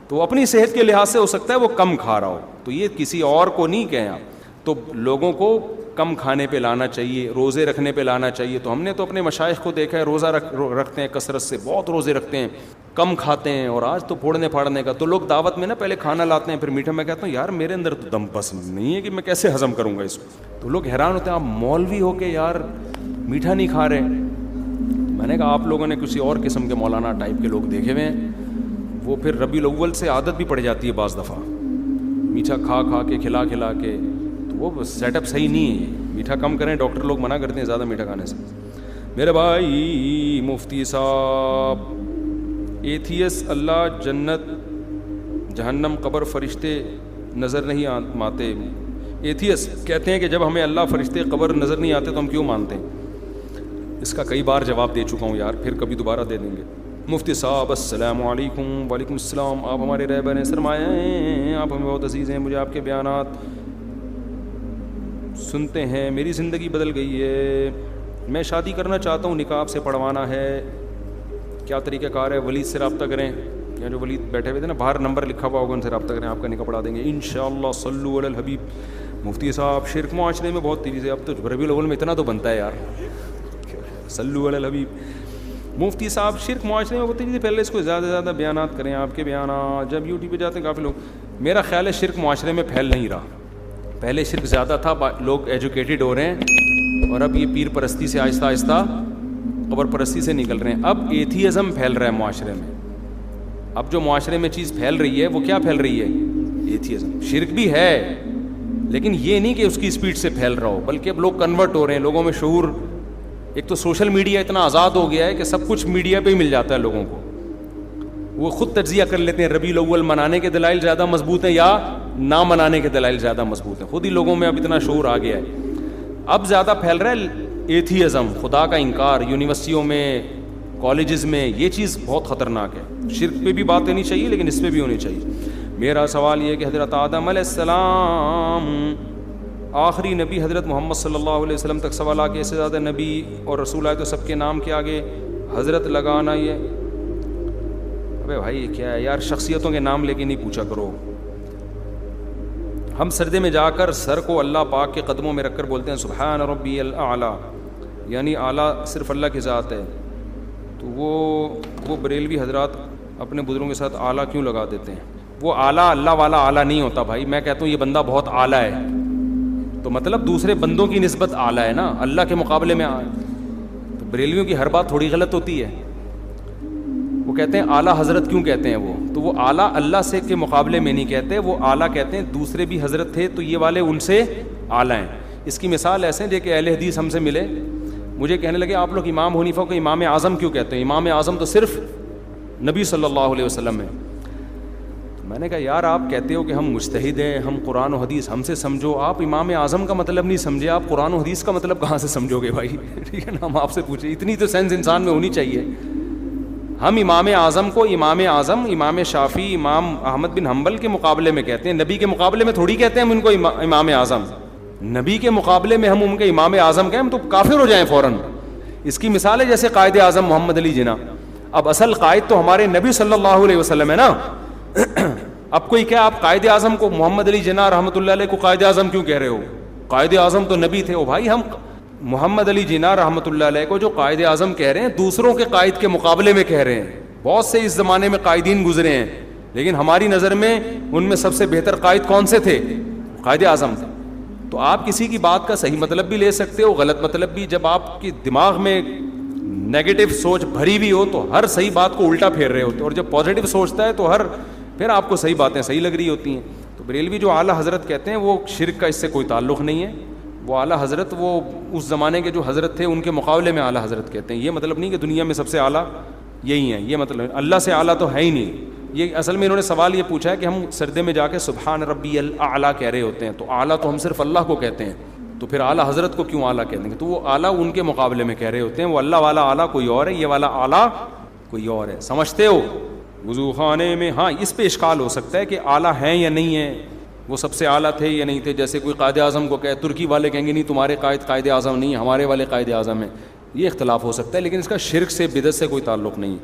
تو اپنی صحت کے لحاظ سے ہو سکتا ہے وہ کم کھا رہا ہو, تو یہ کسی اور کو نہیں کہیں آپ. تو لوگوں کو کم کھانے پہ لانا چاہیے, روزے رکھنے پہ لانا چاہیے. تو ہم نے تو اپنے مشائخ کو دیکھا ہے روزہ رکھتے ہیں کثرت سے, بہت روزے رکھتے ہیں, کم کھاتے ہیں. اور آج تو پھوڑنے پھاڑنے کا, تو لوگ دعوت میں نا پہلے کھانا لاتے ہیں پھر میٹھا. میں کہتا ہوں یار میرے اندر تو دم پسند نہیں ہے کہ میں کیسے ہضم کروں گا اس کو. تو لوگ حیران ہوتے ہیں آپ مولوی ہو کے یار میٹھا نہیں کھا رہے. میں نے کہا آپ لوگوں نے کسی اور قسم کے مولانا ٹائپ کے لوگ دیکھے ہوئے ہیں, وہ پھر ربیع الاول سے عادت بھی پڑ جاتی ہے بعض دفعہ, میٹھا کھا کھا کے کھلا کھلا کے. تو وہ سیٹ اپ صحیح نہیں ہے. میٹھا کم کریں, ڈاکٹر لوگ منع کرتے ہیں زیادہ میٹھا کھانے سے. میرے بھائی مفتی صاحب, ایتھیس اللہ جنت جہنم قبر فرشتے نظر نہیں آتے. ایتھیس کہتے ہیں کہ جب ہمیں اللہ فرشتے قبر نظر نہیں آتے تو ہم کیوں مانتے ہیں؟ اس کا کئی بار جواب دے چکا ہوں یار, پھر کبھی دوبارہ دے دیں گے. مفتی صاحب السلام علیکم. وعلیکم السلام. آپ ہمارے رہبر ہیں, سرمایہ ہیں, آپ ہمیں بہت عزیز ہیں. مجھے آپ کے بیانات سنتے ہیں میری زندگی بدل گئی ہے. میں شادی کرنا چاہتا ہوں, نکاح سے پڑھوانا ہے, کیا طریقہ کار ہے؟ ولید سے رابطہ کریں, یا جو ولید بیٹھے ہوئے تھے نا باہر نمبر لکھا ہوا ہوگا, ان سے رابطہ کریں, آپ کا نکاح پڑھا دیں گے انشاءاللہ. صلو علی الحبیب. مفتی صاحب شرک معاشرے میں بہت تیزی سے, اب تو ربیع الاول میں اتنا تو بنتا ہے یار, صلو علی الحبیب. مفتی صاحب شرک معاشرے میں بہت تیزی سے, پہلے اس کو زیادہ سے زیادہ بیانات کریں, آپ کے بیانات جب یوٹیوب پہ جاتے ہیں کافی لوگ. میرا خیال ہے شرک معاشرے میں پھیل نہیں رہا. پہلے شرک زیادہ تھا, لوگ ایجوکیٹڈ ہو رہے ہیں, اور اب یہ پیر پرستی سے آہستہ آہستہ قبر پرستی سے نکل رہے ہیں. اب ایتھیزم پھیل رہا ہے معاشرے میں. اب جو معاشرے میں چیز پھیل رہی ہے وہ کیا پھیل رہی ہے؟ ایتھیزم. شرک بھی ہے لیکن یہ نہیں کہ اس کی اسپیڈ سے پھیل رہا ہو, بلکہ اب لوگ کنورٹ ہو رہے ہیں, لوگوں میں شعور. ایک تو سوشل میڈیا اتنا آزاد ہو گیا ہے کہ سب کچھ میڈیا پہ ہی مل جاتا ہے لوگوں کو, وہ خود تجزیہ کر لیتے ہیں ربیع الاول منانے کے دلائل زیادہ مضبوط ہیں یا نہ منانے کے دلائل زیادہ مضبوط ہیں. خود ہی لوگوں میں اب اتنا شعور آ گیا ہے. اب زیادہ پھیل رہا ہے ایتھیزم, خدا کا انکار. یونیورسٹیوں میں, کالجز میں یہ چیز بہت خطرناک ہے. شرک پہ بھی بات ہونی چاہیے لیکن اس پہ بھی ہونی چاہیے. میرا سوال یہ ہے کہ حضرت آدم علیہ السلام آخری نبی, حضرت محمد صلی اللہ علیہ وسلم تک سوال آ کے اس سے زیادہ نبی اور رسول آئے تو سب کے نام کے آگے حضرت لگانا, یہ ابے بھائی کیا ہے یار, شخصیتوں کے نام لے کے نہیں پوچھا کرو. ہم سجدے میں جا کر سر کو اللہ پاک کے قدموں میں رکھ کر بولتے ہیں سبحان ربی الاعلیٰ, یعنی اعلیٰ صرف اللہ کی ذات ہے. تو وہ بریلوی حضرات اپنے بزرگوں کے ساتھ اعلیٰ کیوں لگا دیتے ہیں؟ وہ اعلیٰ اللہ والا اعلیٰ نہیں ہوتا بھائی. میں کہتا ہوں یہ بندہ بہت اعلیٰ ہے, تو مطلب دوسرے بندوں کی نسبت اعلیٰ ہے نا, اللہ کے مقابلے میں. تو بریلویوں کی ہر بات تھوڑی غلط ہوتی ہے. وہ کہتے ہیں اعلیٰ حضرت کیوں کہتے ہیں وہ, تو وہ اعلیٰ اللہ سے کے مقابلے میں نہیں کہتے, وہ اعلیٰ کہتے ہیں دوسرے بھی حضرت تھے تو یہ والے ان سے اعلیٰ ہیں. اس کی مثال ایسے ہیں کہ اہل حدیث ہم سے ملے, مجھے کہنے لگے آپ لوگ امام حنیفہ کو امام اعظم کیوں کہتے ہیں؟ امام اعظم تو صرف نبی صلی اللہ علیہ وسلم ہے. میں نے کہا یار آپ کہتے ہو کہ ہم مجتہد ہیں, ہم قرآن و حدیث ہم سے سمجھو, آپ امام اعظم کا مطلب نہیں سمجھے, آپ قرآن و حدیث کا مطلب کہاں سے سمجھو گے بھائی؟ ٹھیک ہے نا, ہم آپ سے پوچھیں, اتنی تو سینس انسان میں ہونی چاہیے. ہم امام اعظم کو امام اعظم, امام شافعی, امام احمد بن حنبل کے مقابلے میں کہتے ہیں, نبی کے مقابلے میں تھوڑی کہتے ہیں ہم ان کو امام اعظم. نبی کے مقابلے میں ہم ان کے امام اعظم کہیں ہم تو کافر ہو جائیں فوراً. اس کی مثال ہے جیسے قائد اعظم محمد علی جناح. اب اصل قائد تو ہمارے نبی صلی اللہ علیہ وسلم ہے نا. اب کوئی کیا آپ قائد اعظم کو محمد علی جناح رحمۃ اللہ علیہ کو قائد اعظم کیوں کہہ رہے ہو؟ قائد اعظم تو نبی تھے. او بھائی ہم محمد علی جناح رحمۃ اللہ علیہ کو جو قائد اعظم کہہ رہے ہیں دوسروں کے قائد کے مقابلے میں کہہ رہے ہیں. بہت سے اس زمانے میں قائدین گزرے ہیں لیکن ہماری نظر میں ان میں سب سے بہتر قائد کون سے تھے؟ قائد اعظم تھے. تو آپ کسی کی بات کا صحیح مطلب بھی لے سکتے ہو, غلط مطلب بھی. جب آپ کی دماغ میں نیگیٹو سوچ بھری ہوئی ہو تو ہر صحیح بات کو الٹا پھیر رہے ہوتے, اور جب پازیٹیو سوچتا ہے تو پھر آپ کو صحیح باتیں صحیح لگ رہی ہوتی ہیں. تو بریلوی جو اعلیٰ حضرت کہتے ہیں وہ شرک کا اس سے کوئی تعلق نہیں ہے. وہ اعلیٰ حضرت وہ اس زمانے کے جو حضرت تھے ان کے مقابلے میں اعلیٰ حضرت کہتے ہیں. یہ مطلب نہیں کہ دنیا میں سب سے اعلیٰ یہی ہیں, یہ مطلب اللہ سے اعلیٰ تو ہے ہی نہیں. یہ اصل میں انہوں نے سوال یہ پوچھا ہے کہ ہم سردے میں جا کے سبحان ربی الاعلیٰ کہہ رہے ہوتے ہیں, تو اعلیٰ تو ہم صرف اللہ کو کہتے ہیں, تو پھر اعلیٰ حضرت کو کیوں اعلیٰ کہتے ہیں؟ تو وہ اعلیٰ ان کے مقابلے میں کہہ رہے ہوتے ہیں. وہ اللہ والا اعلیٰ کوئی اور ہے, یہ والا اعلیٰ کوئی اور ہے. سمجھتے ہو؟ وضو خانے میں ہاں اس پہ اشکال ہو سکتا ہے کہ اعلیٰ ہیں یا نہیں ہیں, وہ سب سے اعلیٰ تھے یا نہیں تھے. جیسے کوئی قائد اعظم کو کہے, ترکی والے کہیں گے نہیں تمہارے قائد اعظم نہیں, ہمارے والے قائد اعظم ہیں. یہ اختلاف ہو سکتا ہے لیکن اس کا شرک سے بدعت سے کوئی تعلق نہیں.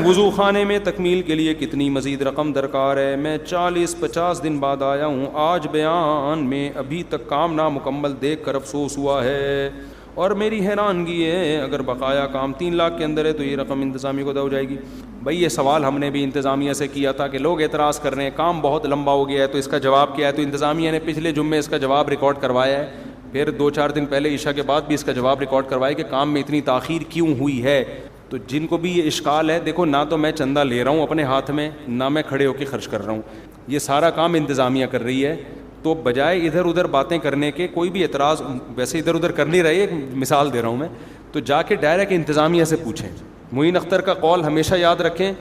وضو خانے میں تکمیل کے لیے کتنی مزید رقم درکار ہے؟ میں 40-50 دن بعد آیا ہوں. آج بیان میں ابھی تک کام نامکمل دیکھ کر افسوس ہوا ہے اور میری حیرانگی ہے اگر بقایا کام 3 لاکھ کے اندر ہے تو یہ رقم انتظامیہ کو ادا ہو جائے گی. بھائی یہ سوال ہم نے بھی انتظامیہ سے کیا تھا کہ لوگ اعتراض کر رہے ہیں کام بہت لمبا ہو گیا ہے, تو اس کا جواب کیا ہے؟ تو انتظامیہ نے پچھلے جمعے اس کا جواب ریکارڈ کروایا ہے, پھر 2-4 دن پہلے عشاء کے بعد بھی اس کا جواب ریکارڈ کروایا کہ کام میں اتنی تاخیر کیوں ہوئی ہے. تو جن کو بھی یہ اشکال ہے, دیکھو نہ تو میں چندہ لے رہا ہوں اپنے ہاتھ میں, نہ میں کھڑے ہو کے خرچ کر رہا ہوں, یہ سارا کام انتظامیہ کر رہی ہے. تو بجائے ادھر ادھر باتیں کرنے کے, کوئی بھی اعتراض ویسے ادھر ادھر کر نہیں رہے, ایک مثال دے رہا ہوں میں, تو جا کے ڈائریکٹ انتظامیہ سے پوچھیں. معین اختر کا قول ہمیشہ یاد رکھیں.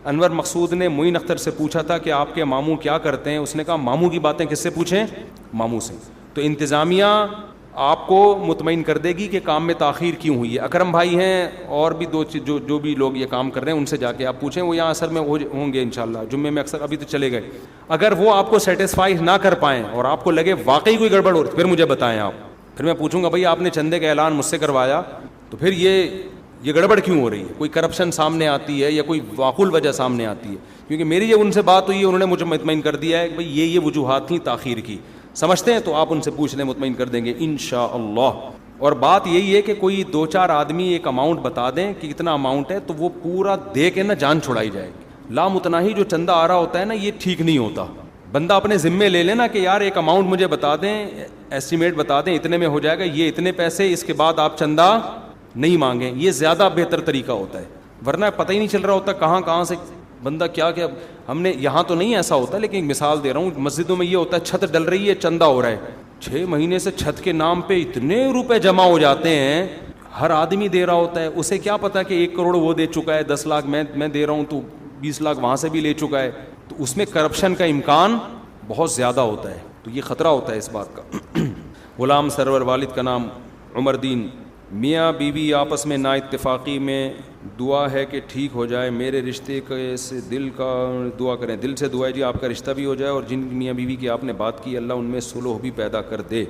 انور مقصود نے معین اختر سے پوچھا تھا کہ آپ کے ماموں کیا کرتے ہیں, اس نے کہا ماموں کی باتیں کس سے پوچھیں؟ ماموں سے. تو انتظامیہ آپ کو مطمئن کر دے گی کہ کام میں تاخیر کیوں ہوئی ہے. اکرم بھائی ہیں اور بھی جو بھی لوگ یہ کام کر رہے ہیں ان سے جا کے آپ پوچھیں, وہ یہاں اثر میں ہوں گے انشاءاللہ. جمعے میں اکثر ابھی تو چلے گئے. اگر وہ آپ کو سیٹسفائی نہ کر پائیں اور آپ کو لگے واقعی کوئی گڑبڑ ہو پھر مجھے بتائیں آپ, پھر میں پوچھوں گا بھائی آپ نے چندے کا اعلان مجھ سے کروایا تو پھر یہ گڑبڑ کیوں ہو رہی ہے؟ کوئی کرپشن سامنے آتی ہے یا کوئی معقول وجہ سامنے آتی ہے؟ کیونکہ میری یہ ان سے بات ہوئی ہے, انہوں نے مجھے مطمئن کر دیا ہے کہ بھائی یہ وجوہات تھیں تاخیر کی. سمجھتے ہیں؟ تو آپ ان سے پوچھ لیں, مطمئن کر دیں گے انشاءاللہ. اور بات یہی ہے کہ کوئی 2-4 آدمی ایک اماؤنٹ بتا دیں کہ کتنا اماؤنٹ ہے, تو وہ پورا دے کے نا جان چھڑائی جائے گی. لامتناہی جو چندہ آ رہا ہوتا ہے نا, یہ ٹھیک نہیں ہوتا. بندہ اپنے ذمے لے لینا کہ یار ایک اماؤنٹ مجھے بتا دیں, ایسٹیمیٹ بتا دیں اتنے میں ہو جائے گا, یہ اتنے پیسے, اس کے بعد آپ چندہ نہیں مانگیں. یہ زیادہ بہتر طریقہ ہوتا ہے, ورنہ پتہ ہی نہیں چل رہا ہوتا کہاں سے بندہ کیا کہ ہم نے یہاں تو نہیں ایسا ہوتا, لیکن ایک مثال دے رہا ہوں, مسجدوں میں یہ ہوتا ہے چھت ڈل رہی ہے, چندہ ہو رہا ہے, 6 مہینے سے چھت کے نام پہ اتنے روپے جمع ہو جاتے ہیں, ہر آدمی دے رہا ہوتا ہے, اسے کیا پتا کہ 1 کروڑ وہ دے چکا ہے, 10 لاکھ میں دے رہا ہوں, تو 20 لاکھ وہاں سے بھی لے چکا ہے, تو اس میں کرپشن کا امکان بہت زیادہ ہوتا ہے, تو یہ خطرہ ہوتا ہے اس بات کا. غلام سرور, والد کا نام عمر دین. میاں بیوی آپس میں نا اتفاقی میں, دعا ہے کہ ٹھیک ہو جائے میرے رشتے سے, دل کا دعا کریں, دل سے دعا ہے جی آپ کا رشتہ بھی ہو جائے, اور جن میاں بیوی کی آپ نے بات کی اللہ ان میں صلح بھی پیدا کر دے.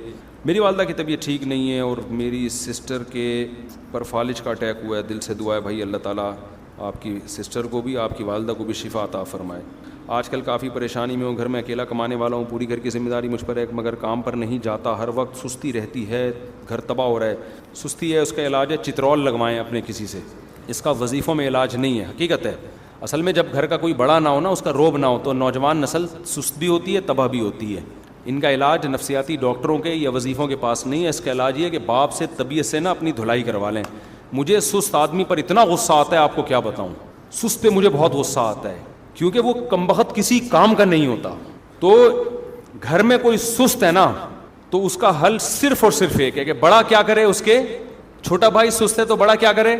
میری والدہ کی طبیعت ٹھیک نہیں ہے اور میری سسٹر کے پر فالج کا اٹیک ہوا ہے, دل سے دعا ہے بھائی اللہ تعالیٰ آپ کی سسٹر کو بھی آپ کی والدہ کو بھی شفا عطا فرمائے. آج کل کافی پریشانی میں ہوں, گھر میں اکیلا کمانے والا ہوں, پوری گھر کی ذمہ داری مجھ پر ہے, مگر کام پر نہیں جاتا, ہر وقت سستی رہتی ہے, گھر تباہ ہو رہا ہے. سستی ہے, اس کا علاج ہے چترول لگوائیں اپنے کسی سے, اس کا وظیفوں میں علاج نہیں ہے, حقیقت ہے. اصل میں جب گھر کا کوئی بڑا نہ ہو نا, اس کا روب نہ ہو, تو نوجوان نسل سست بھی ہوتی ہے, تباہ بھی ہوتی ہے. ان کا علاج نفسیاتی ڈاکٹروں کے یا وظیفوں کے پاس نہیں ہے, اس کا علاج یہ ہے کہ باپ سے طبیعت سے نا اپنی دھلائی کروا لیں. مجھے سست آدمی پر اتنا غصہ آتا ہے, آپ کو کیا بتاؤں, سست پہ مجھے بہت غصہ آتا ہے, کیونکہ وہ کمبخت کسی کام کا نہیں ہوتا. تو گھر میں کوئی سست ہے نا, تو اس کا حل صرف اور صرف ایک ہے کہ بڑا کیا کرے, اس کے چھوٹا بھائی سست ہے تو بڑا کیا کرے,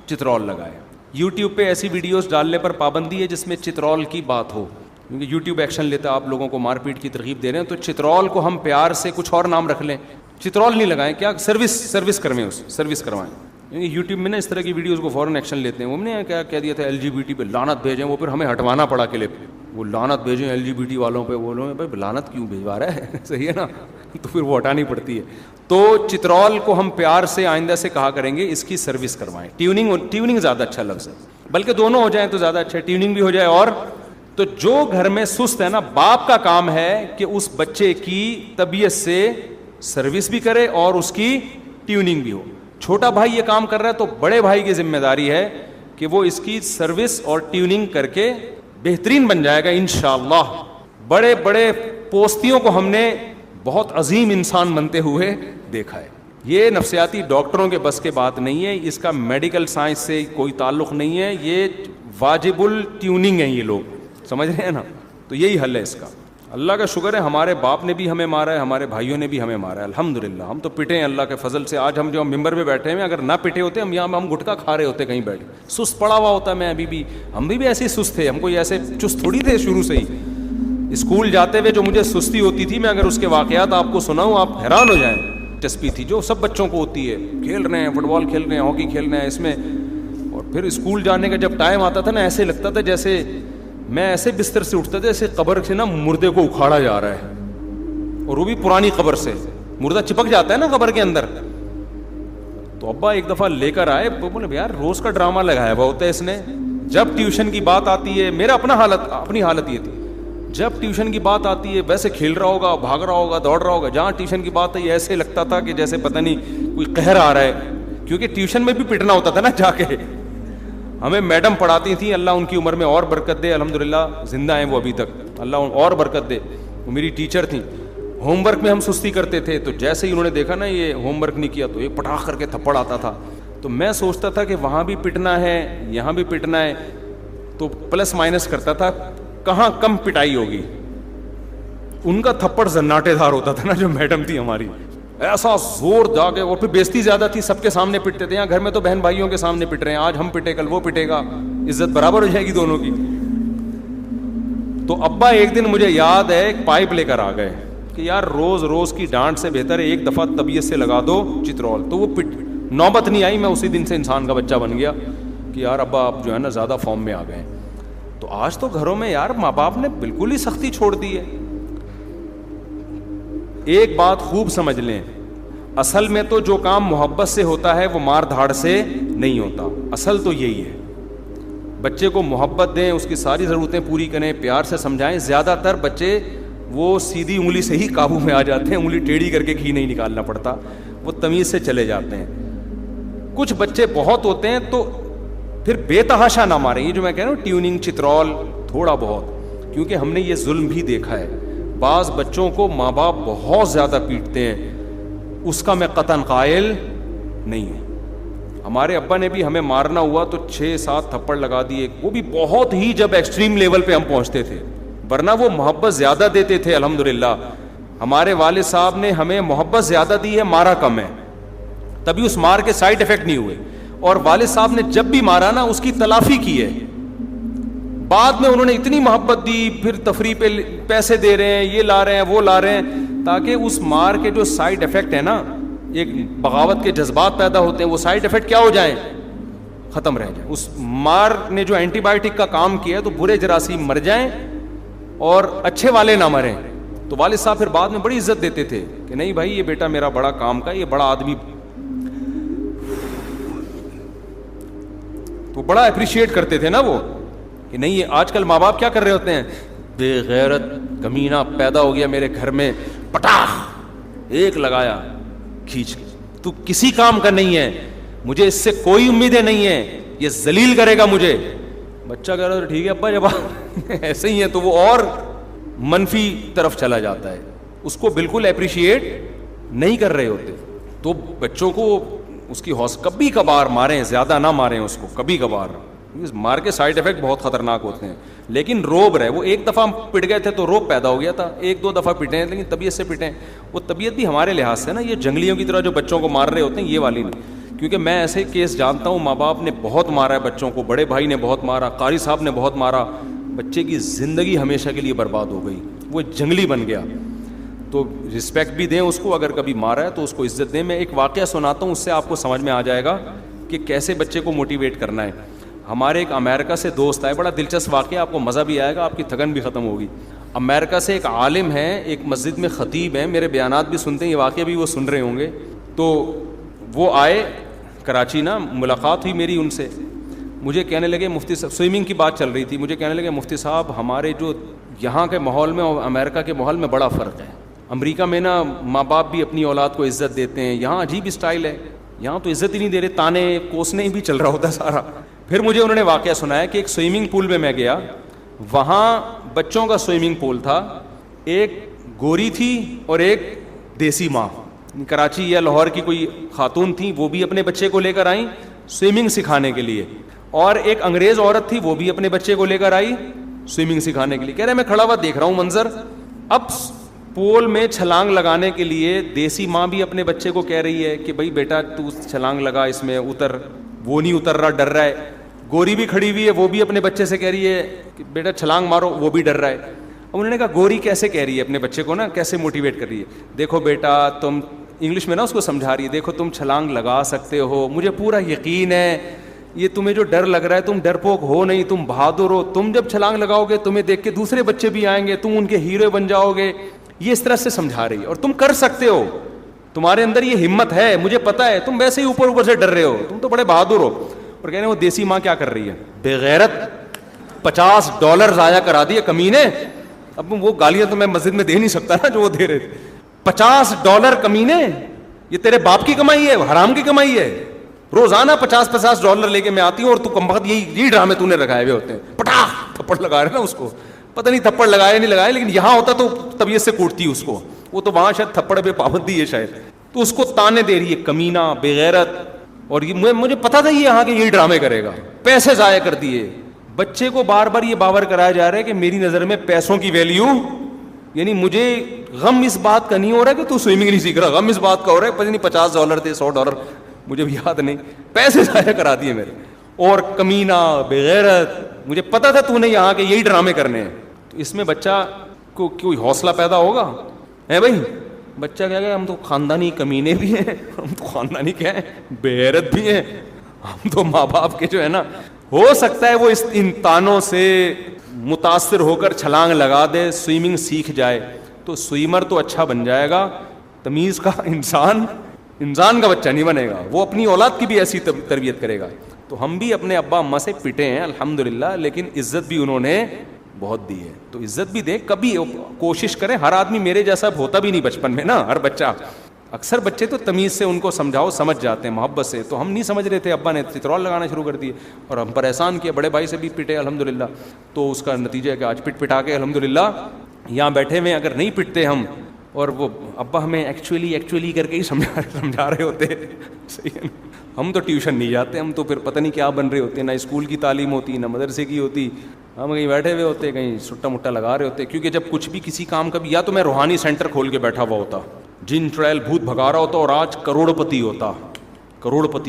چترول لگائے. یوٹیوب پہ ایسی ویڈیوز ڈالنے پر پابندی ہے جس میں چترول کی بات ہو, کیونکہ یوٹیوب ایکشن لیتا ہے, آپ لوگوں کو مار پیٹ کی ترغیب دے رہے ہیں, تو چترول کو ہم پیار سے کچھ اور نام رکھ لیں, چترول نہیں لگائیں, کیا سروس کروائیں, سروس کروائیں. یوٹیوب میں نا اس طرح کی ویڈیوز کو فوراً ایکشن لیتے ہیں. وہ نے کیا کہہ دیا تھا LGBT پہ لعنت بھیجیں, وہ پھر ہمیں ہٹوانا پڑا کلپ, وہ لعنت بھیجیں LGBT والوں پہ, وہ لوگ بھائی لعنت کیوں بھیجوا رہا ہے, صحیح ہے نا, تو پھر وہ ہٹانی پڑتی ہے. تو چترول کو ہم پیار سے آئندہ سے کہا کریں گے اس کی سروس کروائیں. ٹیوننگ زیادہ اچھا لفظ ہے, بلکہ دونوں ہو جائیں تو زیادہ اچھا ہے, ٹیوننگ بھی ہو جائے. اور تو جو گھر میں سست ہے نا, باپ کا کام ہے کہ اس بچے کی طبیعت سے سروس بھی کرے اور اس کی ٹیوننگ بھی ہو. چھوٹا بھائی یہ کام کر رہا ہے تو بڑے بھائی کی ذمہ داری ہے کہ وہ اس کی سروس اور ٹیوننگ کر کے بہترین بن جائے گا انشاءاللہ. بڑے بڑے پوستیوں کو ہم نے بہت عظیم انسان بنتے ہوئے دیکھا ہے. یہ نفسیاتی ڈاکٹروں کے بس کے بات نہیں ہے, اس کا میڈیکل سائنس سے کوئی تعلق نہیں ہے, یہ واجب الٹیوننگ ہے, یہ لوگ سمجھ رہے ہیں نا. تو یہی حل ہے اس کا. اللہ کا شکر ہے ہمارے باپ نے بھی ہمیں مارا ہے, ہمارے بھائیوں نے بھی ہمیں مارا ہے, الحمدللہ. ہم تو پٹے ہیں اللہ کے فضل سے. آج ہم جو ممبر پہ بیٹھے ہیں, اگر نہ پٹے ہوتے ہم یہاں ہم گٹکا کھا رہے ہوتے کہیں بیٹھ, سست پڑا ہوا ہوتا. میں ابھی بھی ہم بھی ایسے سست تھے, ہم کوئی ایسے چست تھوڑی تھے شروع سے ہی. اسکول جاتے ہوئے جو مجھے سستی ہوتی تھی, میں اگر اس کے واقعات آپ کو سناؤں آپ حیران ہو جائیں. دلچسپی تھی جو سب بچوں کو ہوتی ہے, کھیل رہے ہیں, فٹ بال کھیل رہے ہیں, ہاکی کھیل رہے ہیں اس میں, اور پھر اسکول جانے کا جب ٹائم آتا تھا نا, ایسے لگتا تھا جیسے میں ایسے بستر سے اٹھتا تھا جیسے قبر سے نا مردے کو اکھاڑا جا رہا ہے, اور وہ بھی پرانی قبر سے. مردہ چپک جاتا ہے نا قبر کے اندر. تو ابا ایک دفعہ لے کر آئے, بولے یار روز کا ڈرامہ لگایا ہوا ہوتا ہے اس نے. جب ٹیوشن کی بات آتی ہے, میرا اپنی حالت یہ تھی, جب ٹیوشن کی بات آتی ہے ویسے کھیل رہا ہوگا, بھاگ رہا ہوگا, دوڑ رہا ہوگا. جہاں ٹیوشن کی بات ہے ایسے لگتا تھا کہ جیسے پتہ نہیں کوئی قہر آ رہا ہے, کیونکہ ٹیوشن میں بھی پٹنا ہوتا تھا نا جا کے. ہمیں میڈم پڑھاتی تھیں, اللہ ان کی عمر میں اور برکت دے, الحمدللہ زندہ ہیں وہ ابھی تک, اللہ اور برکت دے. وہ میری ٹیچر تھیں. ہوم ورک میں ہم سستی کرتے تھے, تو جیسے ہی انہوں نے دیکھا نا یہ ہوم ورک نہیں کیا, تو یہ پٹاخ کر کے تھپڑ آتا تھا. تو میں سوچتا تھا کہ وہاں بھی پٹنا ہے, یہاں بھی پٹنا ہے, تو پلس مائنس کرتا تھا کہاں کم پٹائی ہوگی. ان کا تھپڑ زناٹے دار ہوتا تھا نا جو میڈم تھی ہماری, ایسا زور جا کے, اور پھر بیزتی زیادہ تھی, سب کے سامنے پٹتے تھے. یہاں گھر میں تو بہن بھائیوں کے سامنے پٹ رہے ہیں, آج ہم پٹے کل وہ پٹے گا, عزت برابر ہو جائے گی دونوں کی. تو ابا ایک دن مجھے یاد ہے ایک پائپ لے کر آ گئے کہ یار روز کی ڈانٹ سے بہتر ہے ایک دفعہ طبیعت سے لگا دو چترول. تو وہ نوبت نہیں آئی, میں اسی دن سے انسان کا بچہ بن گیا کہ یار ابا آپ جو ہے نا زیادہ فارم میں آ گئے. تو آج تو گھروں میں یار ماں باپ نے بالکل ہی سختی چھوڑ دی ہے. ایک بات خوب سمجھ لیں, اصل میں تو جو کام محبت سے ہوتا ہے وہ مار دھاڑ سے نہیں ہوتا. اصل تو یہی ہے, بچے کو محبت دیں, اس کی ساری ضرورتیں پوری کریں, پیار سے سمجھائیں. زیادہ تر بچے وہ سیدھی انگلی سے ہی قابو میں آ جاتے ہیں, انگلی ٹیڑھی کر کے گھی نہیں نکالنا پڑتا, وہ تمیز سے چلے جاتے ہیں. کچھ بچے بہت ہوتے ہیں تو پھر بے تحاشا نہ ماریں. یہ جو میں کہہ رہا ہوں ٹیوننگ چترول تھوڑا بہت, کیونکہ ہم نے یہ ظلم بھی دیکھا ہے. بعض بچوں کو ماں باپ بہت زیادہ پیٹتے ہیں, اس کا میں قطعاً قائل نہیں ہوں. ہمارے ابا نے بھی ہمیں مارنا ہوا تو 6-7 تھپڑ لگا دیے, وہ بھی بہت ہی جب ایکسٹریم لیول پہ ہم پہنچتے تھے, ورنہ وہ محبت زیادہ دیتے تھے. الحمدللہ ہمارے والد صاحب نے ہمیں محبت زیادہ دی ہے, مارا کم ہے, تبھی اس مار کے سائیڈ افیکٹ نہیں ہوئے. اور والد صاحب نے جب بھی مارا نا اس کی تلافی کی ہے, بعد میں انہوں نے اتنی محبت دی, پھر تفریح پہ پیسے دے رہے ہیں, یہ لا رہے ہیں وہ لا رہے ہیں, تاکہ اس مار کے جو سائیڈ افیکٹ ہے نا, ایک بغاوت کے جذبات پیدا ہوتے ہیں, وہ سائیڈ افیکٹ کیا ہو جائیں, ختم رہ جائیں. اس مار نے جو اینٹی بائیوٹک کا کام کیا ہے تو برے جراثیم مر جائیں اور اچھے والے نہ مریں. تو والد صاحب پھر بعد میں بڑی عزت دیتے تھے کہ نہیں بھائی یہ بیٹا میرا بڑا کام کا, یہ بڑا آدمی, تو بڑا اپریشیٹ کرتے تھے نا وہ, کہ نہیں. یہ آج کل ماں باپ کیا کر رہے ہوتے ہیں, بے غیرت کمینہ پیدا ہو گیا میرے گھر میں, پٹاخ ایک لگایا کھینچ کے, تو کسی کام کا نہیں ہے, مجھے اس سے کوئی امیدیں نہیں ہے, یہ ذلیل کرے گا مجھے. بچہ کہہ رہا ہے ٹھیک ہے ابا, جب ایسے ہی ہے تو وہ اور منفی طرف چلا جاتا ہے, اس کو بالکل اپریشیٹ نہیں کر رہے ہوتے. تو بچوں کو اس کی کبھی کبھار ماریں, زیادہ نہ ماریں اس کو, کبھی کبھار. مار کے سائیڈ افیکٹ بہت خطرناک ہوتے ہیں, لیکن روب رہے. وہ ایک دفعہ پٹ گئے تھے تو روب پیدا ہو گیا تھا, 1-2 دفعہ پٹے ہیں لیکن طبیعت سے پٹے. وہ طبیعت بھی ہمارے لحاظ سے نا, یہ جنگلیوں کی طرح جو بچوں کو مار رہے ہوتے ہیں یہ والی نہیں. کیونکہ میں ایسے کیس جانتا ہوں, ماں باپ نے بہت مارا ہے بچوں کو, بڑے بھائی نے بہت مارا, قاری صاحب نے بہت مارا, بچے کی زندگی ہمیشہ کے لیے برباد ہو گئی, وہ جنگلی بن گیا. تو رسپیکٹ بھی دیں اس کو, اگر کبھی مارا ہے تو اس کو عزت دیں. میں ایک واقعہ سناتا ہوں, اس سے آپ کو سمجھ میں آ جائے گا کہ کیسے بچے کو موٹیویٹ کرنا ہے. ہمارے ایک امریکہ سے دوست آئے, بڑا دلچسپ واقعہ, آپ کو مزہ بھی آئے گا, آپ کی تھکن بھی ختم ہوگی. امریکہ سے ایک عالم ہے, ایک مسجد میں خطیب ہیں, میرے بیانات بھی سنتے ہیں, یہ واقعہ بھی وہ سن رہے ہوں گے. تو وہ آئے کراچی نا, ملاقات ہوئی میری ان سے. مجھے کہنے لگے مفتی صاحب, سوئمنگ کی بات چل رہی تھی, مجھے کہنے لگے مفتی صاحب ہمارے جو یہاں کے ماحول میں اور امریکہ کے ماحول میں بڑا فرق ہے. امریکہ میں نا ماں باپ بھی اپنی اولاد کو عزت دیتے ہیں, یہاں عجیب اسٹائل ہے, یہاں تو عزت ہی نہیں دے رہے, تانے کوسنے بھی چل رہا ہوتا ہے سارا. پھر مجھے انہوں نے واقعہ سنایا کہ ایک سوئمنگ پول میں گیا, وہاں بچوں کا سوئمنگ پول تھا, ایک گوری تھی اور ایک دیسی ماں, کراچی یا لاہور کی کوئی خاتون تھیں, وہ بھی اپنے بچے کو لے کر آئیں سوئمنگ سکھانے کے لیے, اور ایک انگریز عورت تھی, وہ بھی اپنے بچے کو لے کر آئی سوئمنگ سکھانے کے لیے. کہہ رہے میں کھڑا ہوا دیکھ رہا ہوں منظر. اب پول میں چھلانگ لگانے کے لیے دیسی ماں بھی اپنے بچے کو کہہ رہی ہے کہ بھائی بیٹا تو چھلانگ لگا, اس میں اتر, وہ نہیں اتر رہا, ڈر رہا ہے. گوری بھی کھڑی ہوئی ہے, وہ بھی اپنے بچے سے کہہ رہی ہے کہ بیٹا چھلانگ مارو, وہ بھی ڈر رہا ہے. اب انہوں نے کہا گوری کیسے کہہ رہی ہے اپنے بچے کو نا, کیسے موٹیویٹ کر رہی ہے, دیکھو بیٹا تم, انگلش میں نا اس کو سمجھا رہی ہے, دیکھو تم چھلانگ لگا سکتے ہو, مجھے پورا یقین ہے, یہ تمہیں جو ڈر لگ رہا ہے تم ڈرپوک ہو نہیں, تم بہادر ہو, تم جب چھلانگ لگاؤ گے تمہیں دیکھ کے دوسرے بچے بھی آئیں گے, تم ان کے ہیرو بن جاؤ گے. یہ اس طرح سے سمجھا رہی ہے, اور تم کر سکتے ہو, تمہارے اندر یہ ہمت ہے, مجھے پتا ہے, تم ویسے ہی اوپر سے ڈر رہے ہو, تم تو بڑے بہادر ہو. اور کہنے وہ دیسی ماں کیا کر رہی ہے, بے غیرت, $50 ضائع کرا دیے کمینے. اب وہ گالیاں تو میں مسجد میں دے نہیں سکتا نا جو وہ دے رہے تھے. $50 کمینے, یہ تیرے باپ کی کمائی ہے, حرام کی کمائی ہے. روزانہ $50 لے کے میں آتی ہوں, اور تو کم وقت یہی ڈرامے تو نے لگائے ہوئے ہوتے ہیں, پٹاخ تھپڑ لگا رہے نا اس کو, پتہ نہیں تھپڑ لگائے نہیں لگائے, لیکن یہاں ہوتا تو طبیعت سے کوٹتی اس کو, وہ تو وہاں شاید تھپڑ پہ پابندی ہے شاید, تو اس کو تانے دے رہی ہے کمینہ, بے غیرت. اور مجھے پتا تھا یہ یہاں کے یہی ڈرامے کرے گا, پیسے ضائع کر دیے. بچے کو بار بار یہ باور کرایا جا رہا ہے کہ میری نظر میں پیسوں کی ویلیو, یعنی مجھے غم اس بات کا نہیں ہو رہا کہ تو سوئمنگ نہیں سیکھ رہا, غم اس بات کا ہو رہا ہے پتہ نہیں $50 تھے, $100, مجھے بھی یاد نہیں, پیسے ضائع کرا دیے میرے. اور کمینہ, بے غیرت, مجھے پتا تھا تو نے یہاں کے یہی ڈرامے کرنے ہیں. تو اس میں بچہ کو کوئی حوصلہ پیدا ہوگا ہے بھائی. بچہ کیا کہ ہم تو خاندانی کمینے بھی ہیں, ہم تو خاندانی کیا ہیں, بے غیرت بھی ہیں, ہم تو ماں باپ کے جو ہے نا, ہو سکتا ہے وہ ان تانوں سے متاثر ہو کر چھلانگ لگا دے, سوئمنگ سیکھ جائے, تو سوئمر تو اچھا بن جائے گا, تمیز کا انسان کا بچہ نہیں بنے گا, وہ اپنی اولاد کی بھی ایسی تربیت کرے گا. تو ہم بھی اپنے ابا اماں سے پٹے ہیں الحمدللہ, لیکن عزت بھی انہوں نے بہت دی ہے, تو عزت بھی دے. کبھی کوشش کریں, ہر آدمی میرے جیسا ہوتا بھی نہیں بچپن میں نا, ہر بچہ, اکثر بچے تو تمیز سے ان کو سمجھاؤ سمجھ جاتے ہیں, محبت سے. تو ہم نہیں سمجھ رہے تھے, ابا نے چترول لگانا شروع کر دیے اور ہم پر احسان کیا, بڑے بھائی سے بھی پٹے الحمدللہ. تو اس کا نتیجہ ہے کہ آج پٹا کے الحمدللہ یہاں بیٹھے ہوئے. اگر نہیں پٹتے ہم, اور وہ ابا ہمیں ایکچولی کر کے ہی سمجھا رہے ہوتے, صحیح ہے نا, ہم تو ٹیوشن نہیں جاتے, ہم تو پھر پتہ نہیں کیا بن رہے ہوتے, نہ اسکول کی تعلیم ہوتی نہ مدرسے کی ہوتی, ہم کہیں بیٹھے ہوئے ہوتے, کہیں سٹا مٹا لگا رہے ہوتے. کیونکہ جب کچھ بھی کسی کام کا بھی, یا تو میں روحانی سینٹر کھول کے بیٹھا ہوا ہوتا, جن چڑیل بھوت بھگا رہا ہوتا اور آج کروڑپتی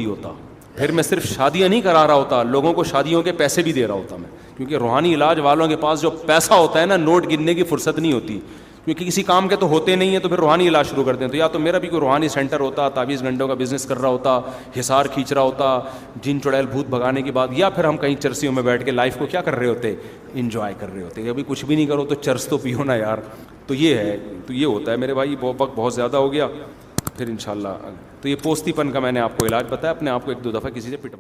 ہوتا. پھر میں صرف شادیاں نہیں کرا رہا ہوتا, لوگوں کو شادیوں کے پیسے بھی دے رہا ہوتا میں. کیونکہ روحانی علاج والوں کے پاس جو پیسہ ہوتا ہے نا, نوٹ گننے کی فرصت نہیں ہوتی, کیونکہ کسی کام کے تو ہوتے نہیں ہیں, تو پھر روحانی علاج شروع کرتے ہیں. تو یا تو میرا بھی کوئی روحانی سینٹر ہوتا, تعویذ گنڈوں کا بزنس کر رہا ہوتا, حصار کھینچ رہا ہوتا جن چڑیل بھوت بھگانے کے بعد, یا پھر ہم کہیں چرسیوں میں بیٹھ کے لائف کو کیا کر رہے ہوتے, انجوائے کر رہے ہوتے. ابھی کچھ بھی نہیں کرو تو چرس تو پیو نا یار. تو یہ ہے, تو یہ ہوتا ہے میرے بھائی. وقت بہت زیادہ ہو گیا, پھر انشاءاللہ. تو یہ پوستی پن کا میں نے آپ کو علاج بتایا, اپنے آپ کو 1-2 دفعہ کسی سے پٹ